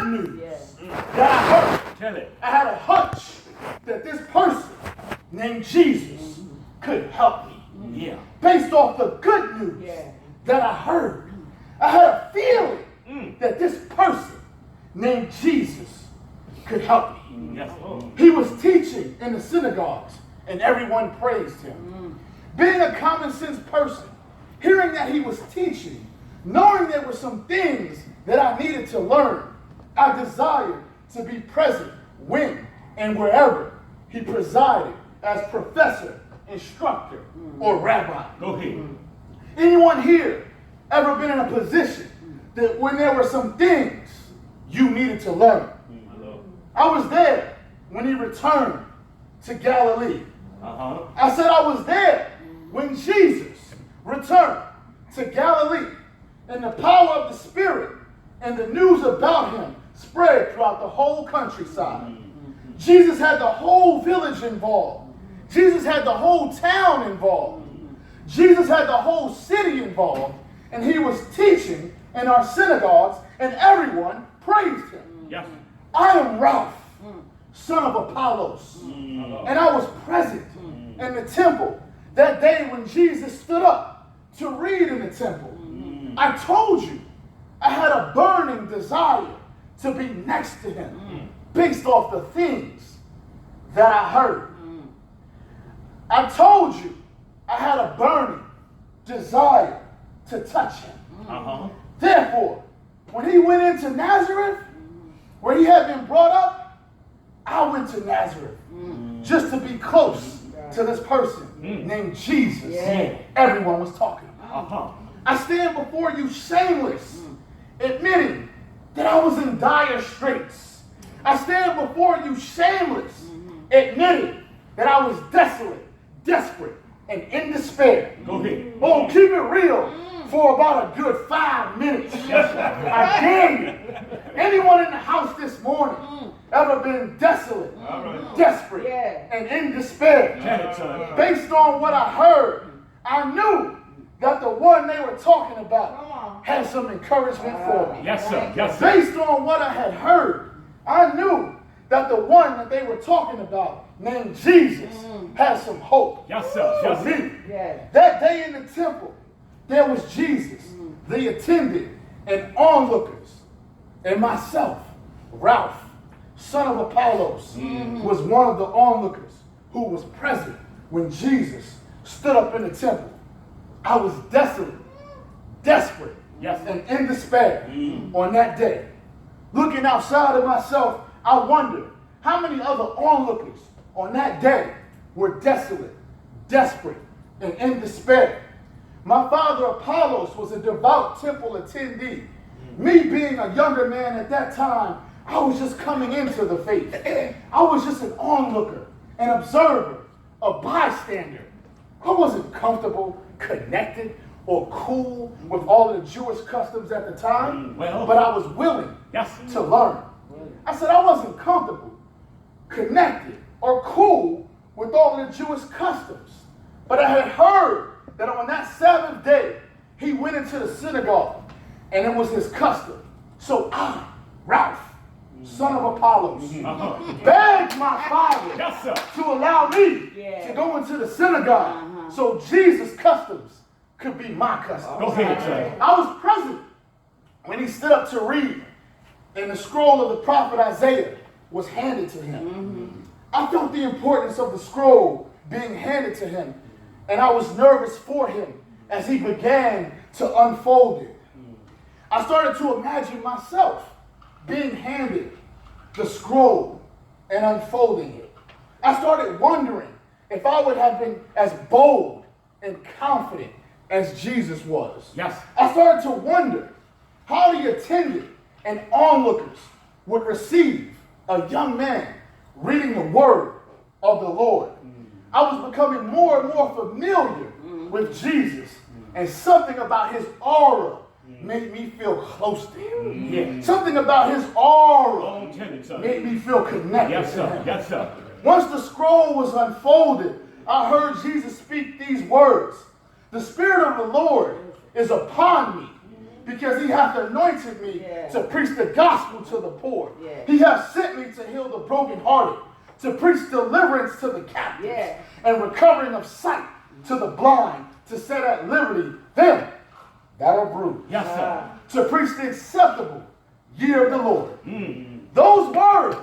good news that I heard. Tell it. I had a hunch that this person named Jesus could help me. Yeah. Based off the good news that I heard. I had a feeling that this person named Jesus could help me. Yes, Lord. He was teaching in the synagogues and everyone praised him. Being a common sense person, hearing that he was teaching, knowing there were some things that I needed to learn, I desired to be present when and wherever he presided as professor, instructor, or rabbi. Go ahead. Anyone here ever been in a position that when there were some things you needed to learn? I was there when he returned to Galilee. I said I was there when Jesus returned to Galilee, and the power of the Spirit and the news about him spread throughout the whole countryside. Jesus had the whole village involved. Jesus had the whole town involved. Jesus had the whole city involved, and he was teaching in our synagogues, and everyone praised him. Yes. I am Ralph, son of Apollos, and I was present in the temple that day when Jesus stood up to read in the temple. I told you I had a burning desire to be next to him based off the things that I heard. I told you I had a burning desire to touch him. Therefore, when he went into Nazareth, where he had been brought up, I went to Nazareth just to be close to this person named Jesus. Everyone was talking about. I stand before you shameless, admitting that I was in dire straits. I stand before you shameless, admitting that I was desolate, desperate, and in despair. Go ahead. Oh, keep it real for about a good 5 minutes. I dare you. Anyone in the house this morning ever been desolate, desperate, and in despair? Based on what I heard, I knew that the one they were talking about had some encouragement for me. Yes, sir. Yes, sir. Based on what I had heard, I knew that the one that they were talking about, named Jesus, had some hope. Yes, sir. For me. That day in the temple, there was Jesus, the attendant, and onlookers, and myself, Ralph, son of Apollos, was one of the onlookers who was present when Jesus stood up in the temple. I was desolate, desperate, and in despair on that day. Looking outside of myself, I wondered how many other onlookers on that day were desolate, desperate, and in despair. My father Apollos was a devout temple attendee. Me being a younger man at that time, I was just coming into the faith. I was just an onlooker, an observer, a bystander. I wasn't comfortable, connected, or cool with all of the Jewish customs at the time, but I was willing to learn. I said I wasn't comfortable, connected, or cool with all of the Jewish customs, but I had heard that on that Sabbath day, he went into the synagogue, and it was his custom. So I, Ralph, son of Apollos, begged my father to allow me to go into the synagogue so Jesus' customs could be my customs. Go ahead, sir. I was present when he stood up to read, and the scroll of the prophet Isaiah was handed to him. I felt the importance of the scroll being handed to him, and I was nervous for him as he began to unfold it. I started to imagine myself being handed the scroll and unfolding it. I started wondering if I would have been as bold and confident as Jesus was. I started to wonder how the attendant and onlookers would receive a young man reading the word of the Lord. I was becoming more and more familiar with Jesus, and something about his aura made me feel close to him. Something about his aura made me feel connected to him. Yes, sir. Once the scroll was unfolded, I heard Jesus speak these words. The Spirit of the Lord is upon me because he hath anointed me to preach the gospel to the poor. He hath sent me to heal the brokenhearted, to preach deliverance to the captives, and recovering of sight to the blind, to set at liberty them that are bruised. Yes, sir. To preach the acceptable year of the Lord. Those words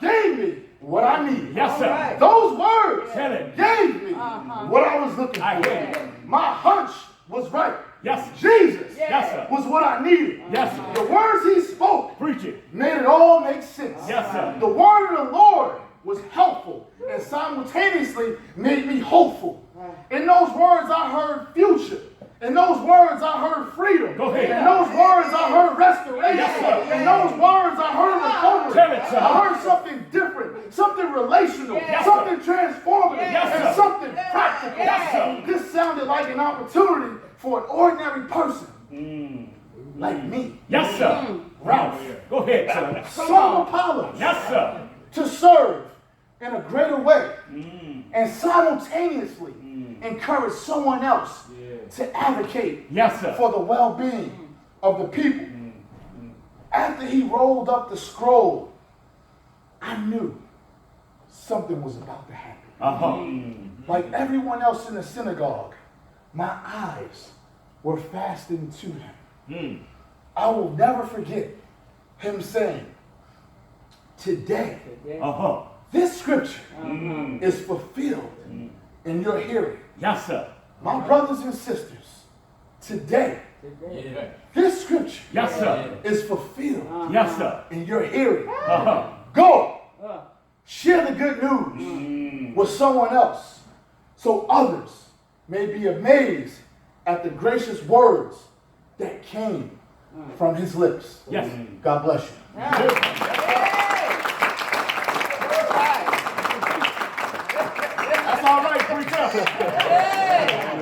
gave me what I needed. Yes, sir. Those words Tell it. gave me what I was looking I for. hear you. My hunch was right. Yes, sir. Jesus Yes, sir. was what I needed. Yes, sir. The words he spoke Preach it. made it all make sense. Yes, sir. The word of the Lord was helpful and simultaneously made me hopeful. In those words I heard future. In those words I heard freedom. Go ahead. In those words I heard restoration. Yes, sir. In those words I heard recovery. Tell it, sir. I heard something different, something relational, Yes, something transformative, Yes, and sir. something practical. Yes, sir. This sounded like an opportunity for an ordinary person like me, Yes, sir. Ralph, Go ahead, sir. son of Apollos, Yes, sir. to serve in a greater way and simultaneously encourage someone else to advocate Yes, sir. for the well-being of the people. After he rolled up the scroll, I knew something was about to happen. Like everyone else in the synagogue, my eyes were fastened to him. I will never forget him saying, today, this scripture is fulfilled in your hearing. Yes, sir. My brothers and sisters, today, this scripture Yes, sir. is fulfilled Yes, sir. in your hearing. Go, share the good news with someone else so others may be amazed at the gracious words that came from his lips. Yes. God bless you. That's all right, preacher.